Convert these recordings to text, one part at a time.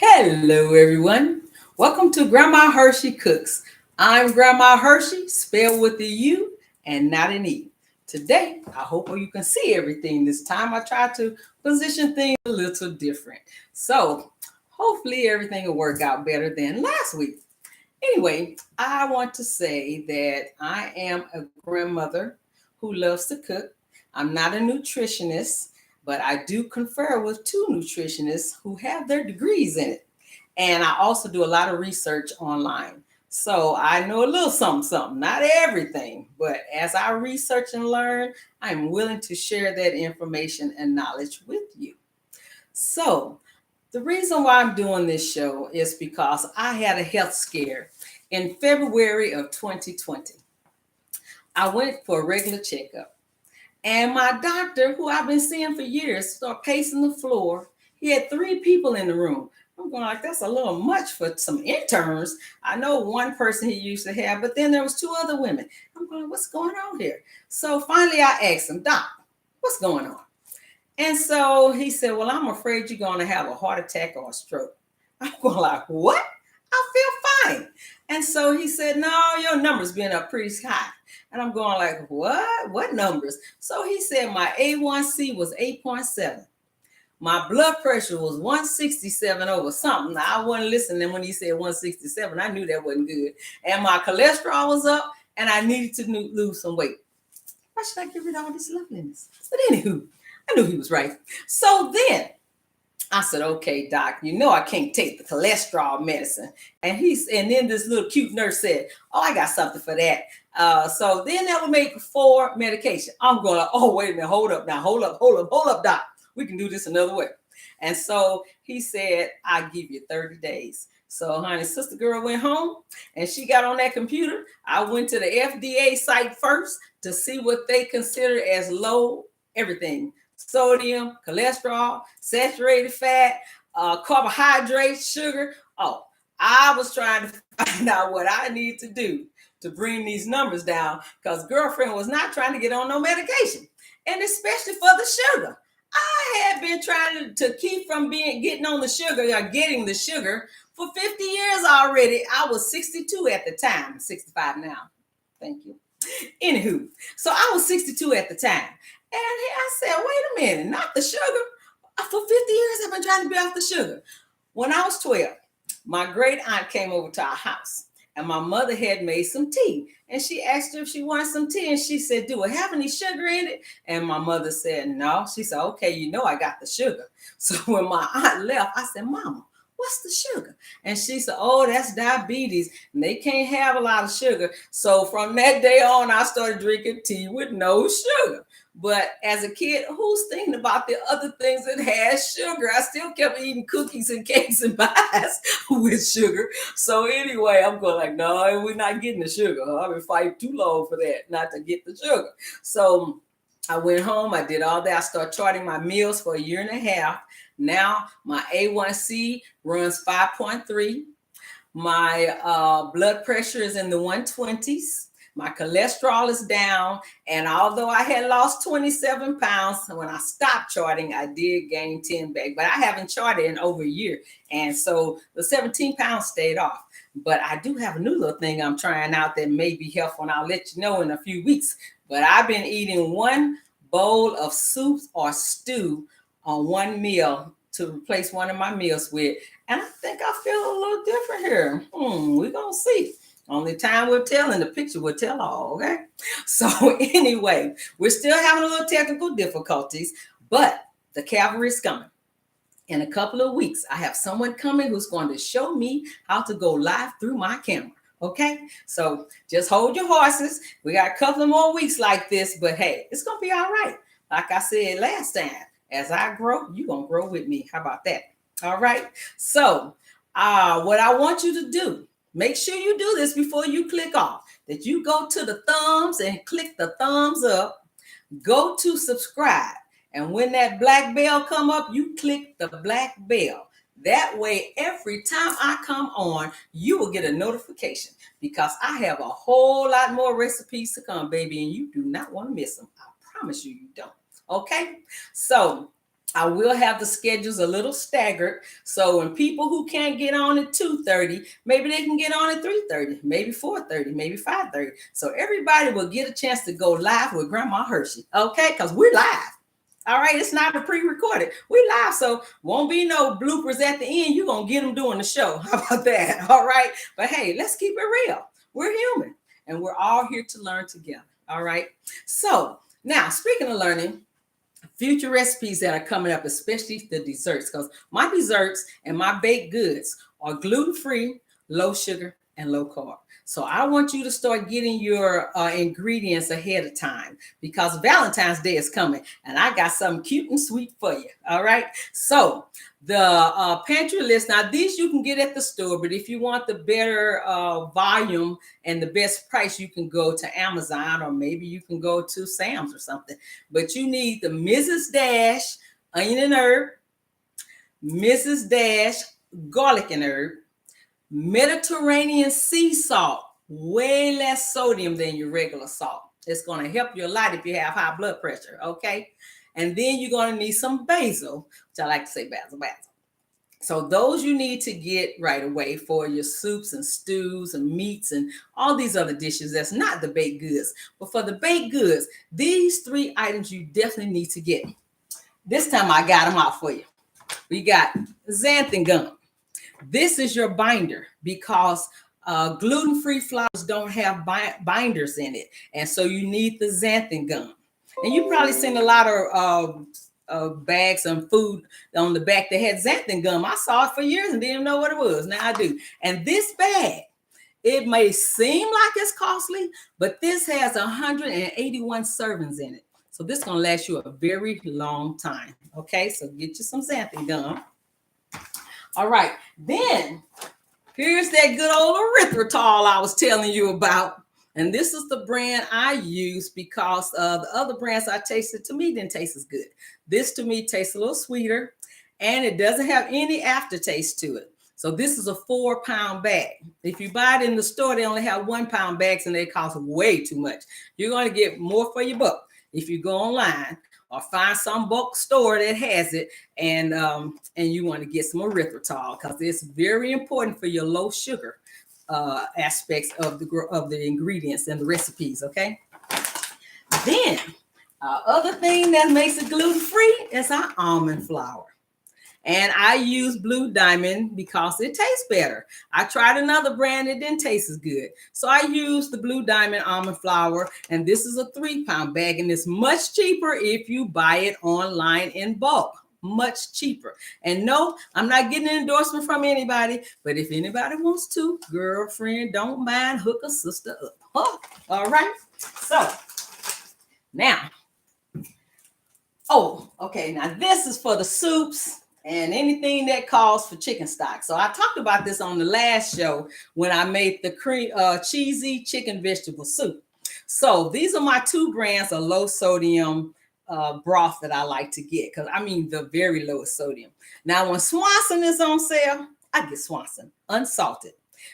Hello, everyone. Welcome to Grandma Hershey Cooks. I'm Grandma Hershey, spelled with a U and not an E. Today, I hope you can see everything. This time, I try to position things a little different. So, hopefully, everything will work out better than last week. Anyway, I want to say that I am a grandmother who loves to cook. I'm not a nutritionist, but I do confer with two nutritionists who have their degrees in it. And I also do a lot of research online. So I know a little something, not everything, but as I research and learn, I'm willing to share that information and knowledge with you. So the reason why I'm doing this show is because I had a health scare in February of 2020. I went for a regular checkup, and my doctor, who I've been seeing for years, started pacing the floor. He had three people in the room. I'm going like, that's a little much for some interns. I know one person he used to have, but then there was two other women. I'm going, what's going on here? So finally I asked him, Doc, what's going on? And so he said, well, I'm afraid you're going to have a heart attack or a stroke. I'm going like, what? I feel fine. And so he said, no, your numbers been up pretty high. And I'm going like, what? What numbers? So he said my A1C was 8.7. My blood pressure was 167 over something. I wasn't listening when he said 167. I knew that wasn't good. And my cholesterol was up, and I needed to lose some weight. Why should I get rid of all this loveliness? But anywho, I knew he was right. So then I said, okay, doc, you know I can't take the cholesterol medicine. And then this little cute nurse said, oh, I got something for that. So then that would make 4 medication. I'm going, oh, wait a minute, hold up now, hold up, doc. We can do this another way. And so he said, I'll give you 30 days. So honey, sister girl went home and she got on that computer. I went to the FDA site first to see what they consider as low everything. Sodium, cholesterol, saturated fat, carbohydrates, sugar. Oh, I was trying to find out what I need to do to bring these numbers down because girlfriend was not trying to get on no medication, and especially for the sugar. I had been trying to keep from getting on the sugar or getting the sugar for 50 years already. I was 62 at the time, 65 now. Thank you. Anywho, so I was 62 at the time. And I said, wait a minute, not the sugar. For 50 years, I've been trying to be off the sugar. When I was 12, my great aunt came over to our house, and my mother had made some tea. And she asked her if she wanted some tea, and she said, do it have any sugar in it? And my mother said, no. She said, okay, you know I got the sugar. So when my aunt left, I said, Mama, what's the sugar? And she said, oh, that's diabetes, and they can't have a lot of sugar. So from that day on, I started drinking tea with no sugar. But as a kid, who's thinking about the other things that has sugar? I still kept eating cookies and cakes and pies with sugar. So anyway, I'm going like, no, we're not getting the sugar. I've been fighting too long for that, not to get the sugar. So I went home. I did all that. I started charting my meals for a year and a half. Now my A1C runs 5.3. My blood pressure is in the 120s. My cholesterol is down. And although I had lost 27 pounds, when I stopped charting, I did gain 10 back. But I haven't charted in over a year. And so the 17 pounds stayed off. But I do have a new little thing I'm trying out that may be helpful. And I'll let you know in a few weeks. But I've been eating 1 bowl of soup or stew on one meal to replace one of my meals with. And I think I feel a little different here. We're going to see. Only time will tell, and the picture will tell all, okay? So anyway, we're still having a little technical difficulties, but the cavalry is coming. In a couple of weeks, I have someone coming who's going to show me how to go live through my camera, okay? So just hold your horses. We got a couple of more weeks like this, but hey, it's going to be all right. Like I said last time, as I grow, you're going to grow with me. How about that? All right? So what I want you to do, make sure you do this before you click off, that you go to the thumbs and click the thumbs up, go to subscribe. And when that black bell come up, you click the black bell. That way, every time I come on, you will get a notification because I have a whole lot more recipes to come, baby, and you do not want to miss them. I promise you, you don't. Okay? So I will have the schedules a little staggered. So when people who can't get on at 2:30, maybe they can get on at 3:30, maybe 4:30, maybe 5:30. So everybody will get a chance to go live with Grandma Hershey. Okay, because we're live. All right, it's not a pre-recorded. We live, so won't be no bloopers at the end. You're gonna get them doing the show. How about that? All right. But hey, let's keep it real. We're human and we're all here to learn together. All right. So now speaking of learning, future recipes that are coming up, especially the desserts, because my desserts and my baked goods are gluten-free, low sugar, and low carb. So I want you to start getting your ingredients ahead of time because Valentine's Day is coming and I got something cute and sweet for you. All right. So the Pantry List, now these you can get at the store, but if you want the better volume and the best price, you can go to Amazon or maybe you can go to Sam's or something. But you need the Mrs. Dash onion and herb, Mrs. Dash garlic and herb, Mediterranean sea salt, way less sodium than your regular salt. It's going to help you a lot if you have high blood pressure, okay? And then you're going to need some basil, which I like to say basil. So those you need to get right away for your soups and stews and meats and all these other dishes. That's not the baked goods. But for the baked goods, these 3 items you definitely need to get. This time I got them out for you. We got xanthan gum. This is your binder because gluten-free flours don't have binders in it. And so you need the xanthan gum. And you probably seen a lot of bags and food on the back that had xanthan gum. I saw it for years and didn't know what it was. Now I do. And this bag, it may seem like it's costly, but this has 181 servings in it. So this is going to last you a very long time. Okay, so get you some xanthan gum. All right, then here's that good old erythritol I was telling you about. And this is the brand I use because the other brands I tasted to me didn't taste as good. This to me tastes a little sweeter and it doesn't have any aftertaste to it. So this is a 4-pound bag. If you buy it in the store, they only have 1-pound bags and they cost way too much. You're going to get more for your buck if you go online or find some bulk store that has it, and you want to get some erythritol because it's very important for your low sugar aspects of the ingredients and the recipes. Okay. Then other thing that makes it gluten free is our almond flour. And I use Blue Diamond because it tastes better. I tried another brand, it didn't taste as good. So I used the Blue Diamond almond flour, and this is a 3-pound bag, and it's much cheaper if you buy it online in bulk. Much cheaper. And no, I'm not getting an endorsement from anybody, but if anybody wants to, girlfriend, don't mind, hook a sister up. Huh? All right. So now, okay. Now this is for the soups and anything that calls for chicken stock. So I talked about this on the last show when I made the cheesy chicken vegetable soup. So these are my 2 brands of low sodium broth that I like to get, because I mean the very lowest sodium. Now when Swanson is on sale, I get Swanson unsalted.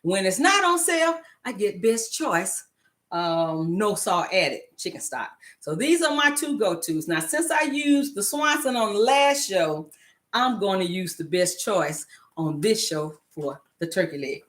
When it's not on sale, I get Best Choice no salt added chicken stock. So these are my 2 go-tos. Now since I used the Swanson on the last show, I'm going to use the Best Choice on this show for the turkey leg.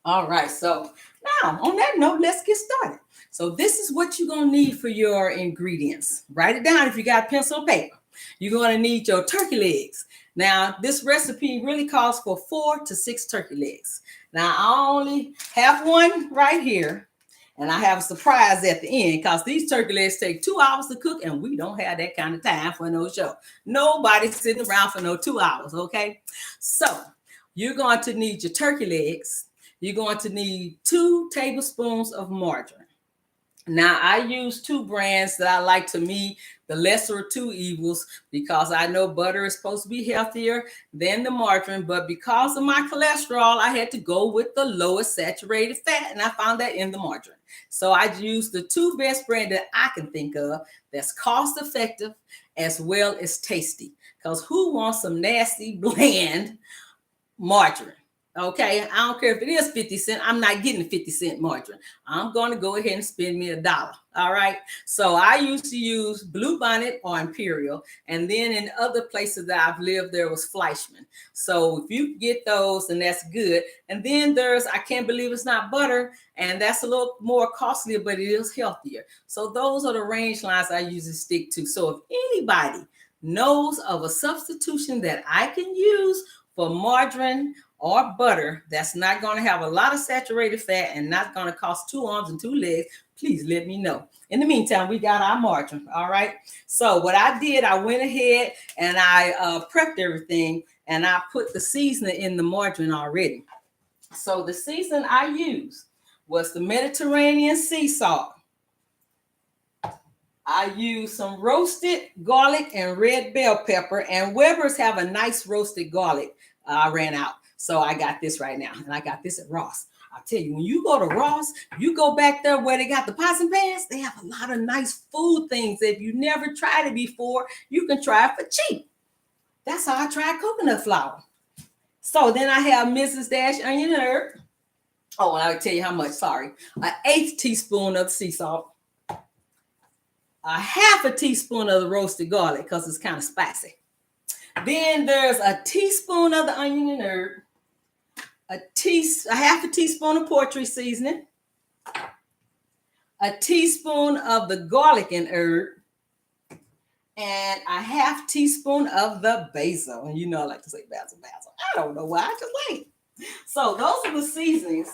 All right, so now on that note, let's get started. So this is what you're going to need for your ingredients. Write it down if you got pencil and paper. You're going to need your turkey legs. Now, this recipe really calls for 4 to 6 turkey legs. Now, I only have one right here. And I have a surprise at the end because these turkey legs take 2 hours to cook and we don't have that kind of time for no show. Nobody's sitting around for no 2 hours, okay? So you're going to need your turkey legs. You're going to need 2 tablespoons of margarine. Now, I use 2 brands that I like to me, the lesser of 2 evils, because I know butter is supposed to be healthier than the margarine, but because of my cholesterol, I had to go with the lowest saturated fat, and I found that in the margarine. So I use the 2 best brands that I can think of that's cost effective as well as tasty, because who wants some nasty, bland margarine? Okay, I don't care if it is 50 cents. I'm not getting 50-cent margarine. I'm going to go ahead and spend me $1. All right. So I used to use Blue Bonnet or Imperial. And then in other places that I've lived, there was Fleischmann. So if you get those, then that's good. And then there's, I can't believe it's not butter. And that's a little more costlier, but it is healthier. So those are the range lines I usually stick to. So if anybody knows of a substitution that I can use for margarine or butter that's not going to have a lot of saturated fat and not going to cost 2 arms and 2 legs, please let me know. In the meantime, we got our margarine. All right. So what I did, I went ahead and I prepped everything, and I put the seasoning in the margarine already. So the seasoning I used was the Mediterranean sea salt. I used some roasted garlic and red bell pepper, and Weber's have a nice roasted garlic. I ran out. So I got this right now, and I got this at Ross. I'll tell you, when you go to Ross, you go back there where they got the pots and pans, they have a lot of nice food things. If you never tried it before, you can try it for cheap. That's how I tried coconut flour. So then I have Mrs. Dash onion and herb. Oh, and I'll tell you how much, sorry. An 1/8 teaspoon of sea salt. A 1/2 teaspoon of the roasted garlic because it's kind of spicy. Then there's a teaspoon of the onion and herb. A 1/2 teaspoon of poultry seasoning, a teaspoon of the garlic and herb, and a 1/2 teaspoon of the basil. And you know I like to say basil. I don't know why, I just like it. So those are the seasonings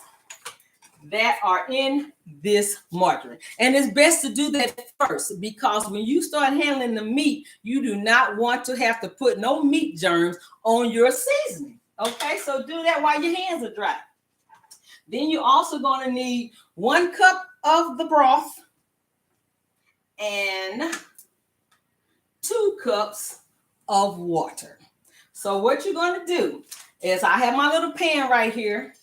that are in this margarine. And it's best to do that first, because when you start handling the meat, you do not want to have to put no meat germs on your seasoning. Okay, so do that while your hands are dry. Then you're also going to need 1 cup of the broth and 2 cups of water. So what you're going to do is, I have my little pan right here,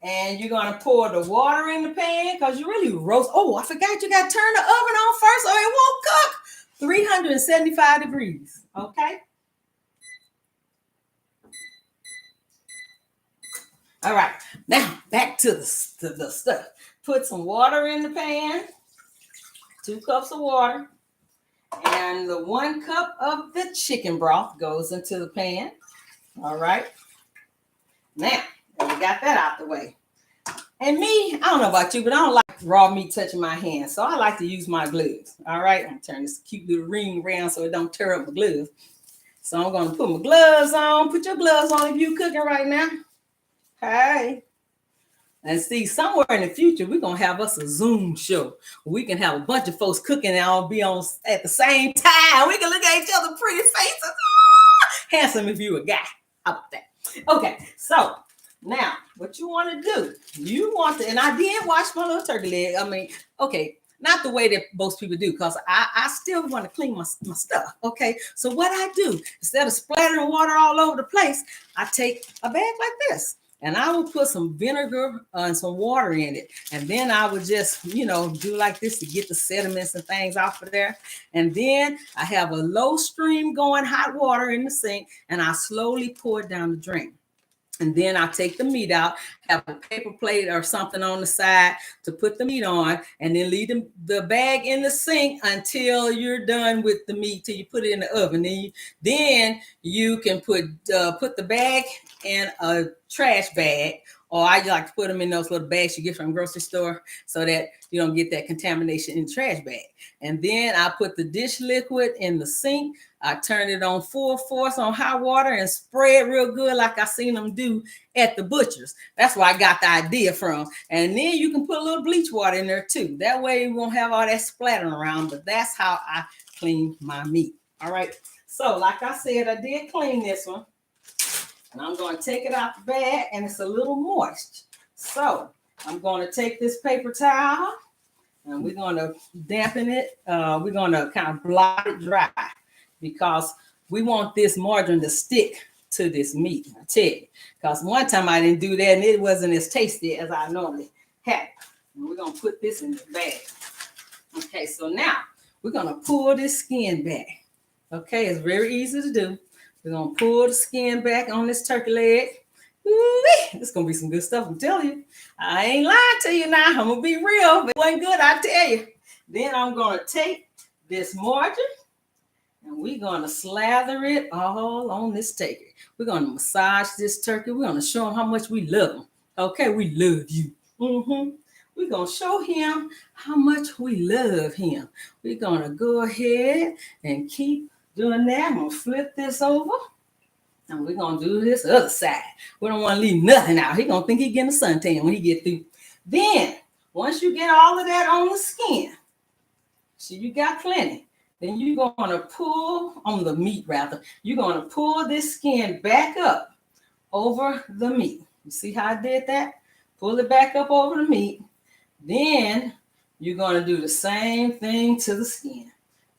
and you're going to pour the water in the pan because you really roast. Oh, I forgot you got to turn the oven on first or it won't cook. 375 degrees. Okay. All right, now back to the stuff. Put some water in the pan, 2 cups of water, and the 1 cup of the chicken broth goes into the pan. All right. Now, we got that out the way. And me, I don't know about you, but I don't like raw meat touching my hands, so I like to use my gloves. All right, I'm gonna turn this cute little ring around so it don't tear up my gloves. So I'm gonna put my gloves on. Put your gloves on if you're cooking right now. Hey. And see, somewhere in the future, we're going to have us a Zoom show. We can have a bunch of folks cooking and all be on at the same time. We can look at each other's pretty faces. Handsome if you a guy. How about that? Okay, so now what you want to do, and I did wash my little turkey leg. I mean, okay, not the way that most people do, because I still want to clean my stuff. Okay, so what I do, instead of splattering water all over the place, I take a bag like this. And I will put some vinegar and some water in it. And then I would just, do like this to get the sediments and things off of there. And then I have a low stream going hot water in the sink, and I slowly pour it down the drain. And then I'll take the meat out, have a paper plate or something on the side to put the meat on, and then leave the bag in the sink until you're done with the meat, till you put it in the oven. Then you can put the bag in a trash bag, or I like to put them in those little bags you get from the grocery store so that you don't get that contamination in the trash bag. And then I put the dish liquid in the sink. I turn it on full force on hot water and spray it real good like I seen them do at the butcher's. That's where I got the idea from. And then you can put a little bleach water in there too. That way you won't have all that splattering around, but that's how I clean my meat. All right. So like I said, I did clean this one. And I'm going to take it out the bag, and it's a little moist. So I'm going to take this paper towel, and we're going to dampen it. We're going to kind of blot it dry, because we want this margarine to stick to this meat. I tell you, because one time I didn't do that, and it wasn't as tasty as I normally have. And we're going to put this in the bag. Okay, so now we're going to pull this skin back. Okay, it's very easy to do. We're going to pull the skin back on this turkey leg, Ooh-wee. It's going to be some good stuff, I'm telling you. I ain't lying to you now. I'm going to be real. If it wasn't good, I tell you. Then I'm going to take this margarine and we're going to slather it all on this turkey. We're going to massage this turkey. We're going to show him how much we love him. Okay, we love you. We're going to show him how much we love him. We're going to go ahead and keep doing that. I'm going to flip this over. And we're going to do this other side. We don't want to leave nothing out. He's going to think he's getting a suntan when he get through. Then, once you get all of that on the skin, so you got plenty, then you're going to pull, on the meat rather, you're going to pull this skin back up over the meat. You see how I did that? Pull it back up over the meat. Then, you're going to do the same thing to the skin.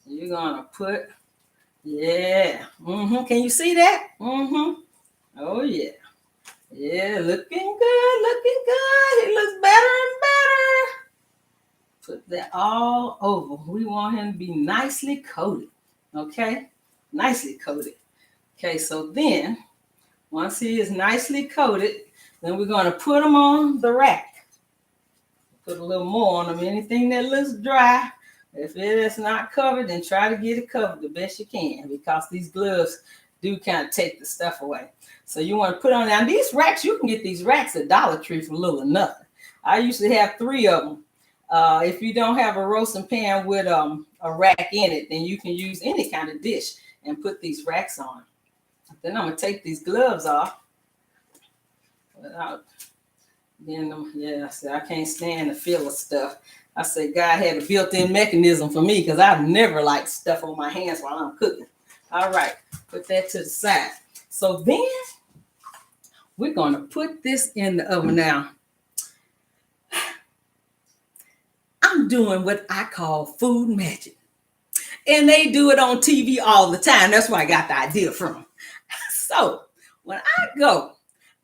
You're going to put, yeah. Can you see that? Oh, yeah. Yeah, looking good, looking good. He looks better and better. Put that all over. We want him to be nicely coated. Okay? Nicely coated. Okay, so then, once he is nicely coated, then we're going to put him on the rack. Put a little more on him. Anything that looks dry, if it is not covered, then try to get it covered the best you can, because these gloves do kind of take the stuff away. So you want to put on, now these racks, you can get these racks at Dollar Tree for little or nothing. I usually have 3 of them. If you don't have a roasting pan with a rack in it, then you can use any kind of dish and put these racks on. Then I'm going to take these gloves off. Yeah, see, I can't stand the feel of stuff. I say God had a built-in mechanism for me because I've never liked stuff on my hands while I'm cooking. All right, put that to the side. So then we're going to put this in the oven now. I'm doing what I call food magic. And they do it on TV all the time. That's where I got the idea from. So when I go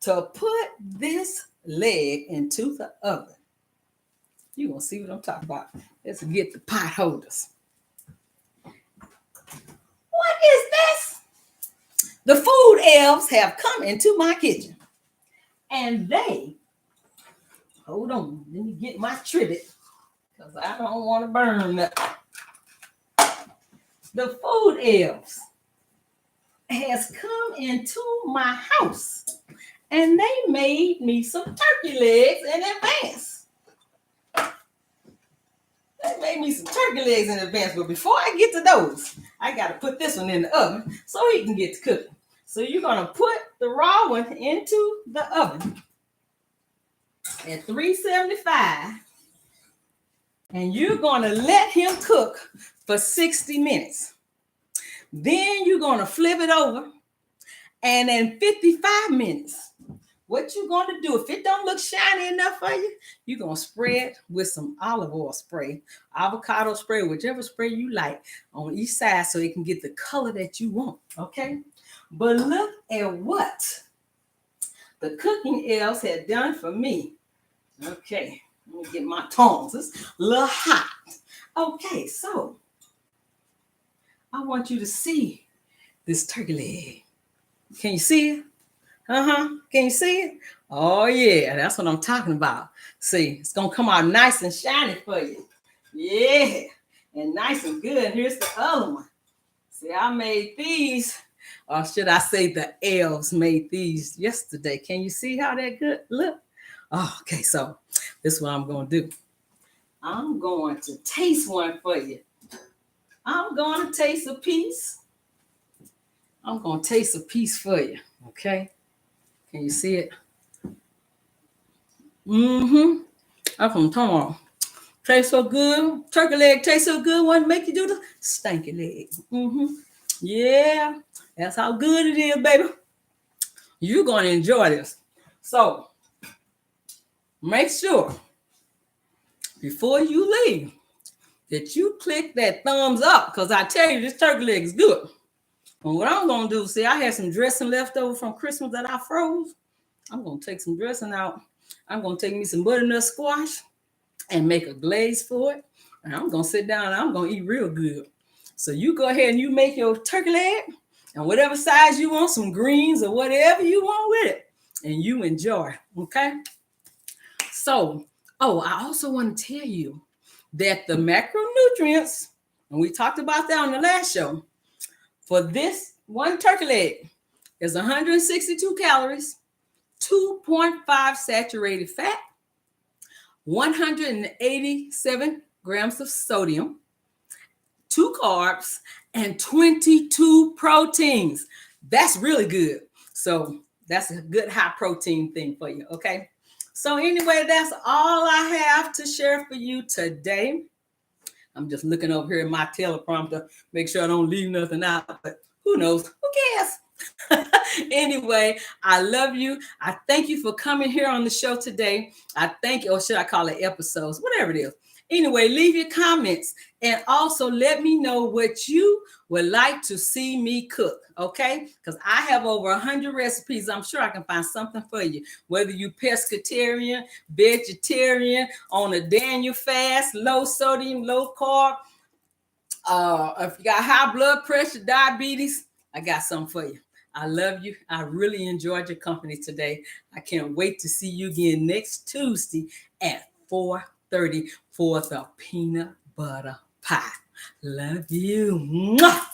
to put this leg into the oven, you're going to see what I'm talking about. Let's get the pot holders. What is this? The food elves have come into my kitchen. And they, hold on, let me get my trivet, because I don't want to burn nothing. The food elves has come into my house. And they made me some turkey legs in advance. They made me some turkey legs in advance. But before I get to those, I got to put this one in the oven so he can get to cooking. So you're going to put the raw one into the oven at 375. And you're going to let him cook for 60 minutes. Then you're going to flip it over. And in 55 minutes, what you're going to do, if it don't look shiny enough for you, you're going to spread with some olive oil spray, avocado spray, whichever spray you like on each side so it can get the color that you want, okay? But look at what the cooking elves had done for me. Okay, let me get my tongs. It's a little hot. Okay, so I want you to see this turkey leg. Can you see it? Can you see it? Oh, yeah, that's what I'm talking about. See, it's going to come out nice and shiny for you. Yeah, and nice and good. Here's the other one. See, I made these, or should I say the elves made these yesterday. Can you see how that good look? Oh, okay, so this is what I'm going to do. I'm going to taste one for you. I'm going to taste a piece. I'm going to taste a piece for you, okay? Can you see it? That's what I'm talking about. Tastes so good. Turkey leg tastes so good. What make you do the stanky leg? Yeah, that's how good it is, baby. You're going to enjoy this. So, make sure before you leave that you click that thumbs up, because I tell you, this turkey leg is good. And what I'm going to do, see, I had some dressing left over from Christmas that I froze. I'm going to take some dressing out. I'm going to take me some butternut squash and make a glaze for it. And I'm going to sit down and I'm going to eat real good. So you go ahead and you make your turkey leg and whatever size you want, some greens or whatever you want with it. and you enjoy. Okay. So, I also want to tell you that the macronutrients, and we talked about that on the last show, for this one turkey leg is 162 calories, 2.5 saturated fat, 187 grams of sodium, 2 carbs, and 22 proteins. That's really good. So that's a good high protein thing for you, okay? So anyway, that's all I have to share for you today. I'm just looking over here at my teleprompter, make sure I don't leave nothing out, but who knows? Who cares? Anyway, I love you. I thank you for coming here on the show today. I thank you, or should I call it episodes, whatever it is. Anyway, leave your comments and also let me know what you would like to see me cook, okay? Because I have over 100 recipes. I'm sure I can find something for you, whether you pescatarian, vegetarian, on a Daniel fast, low sodium, low carb. If you got high blood pressure, diabetes, I got something for you. I love you. I really enjoyed your company today. I can't wait to see you again next Tuesday at 4:30 for the peanut butter pie. Love you. Mwah!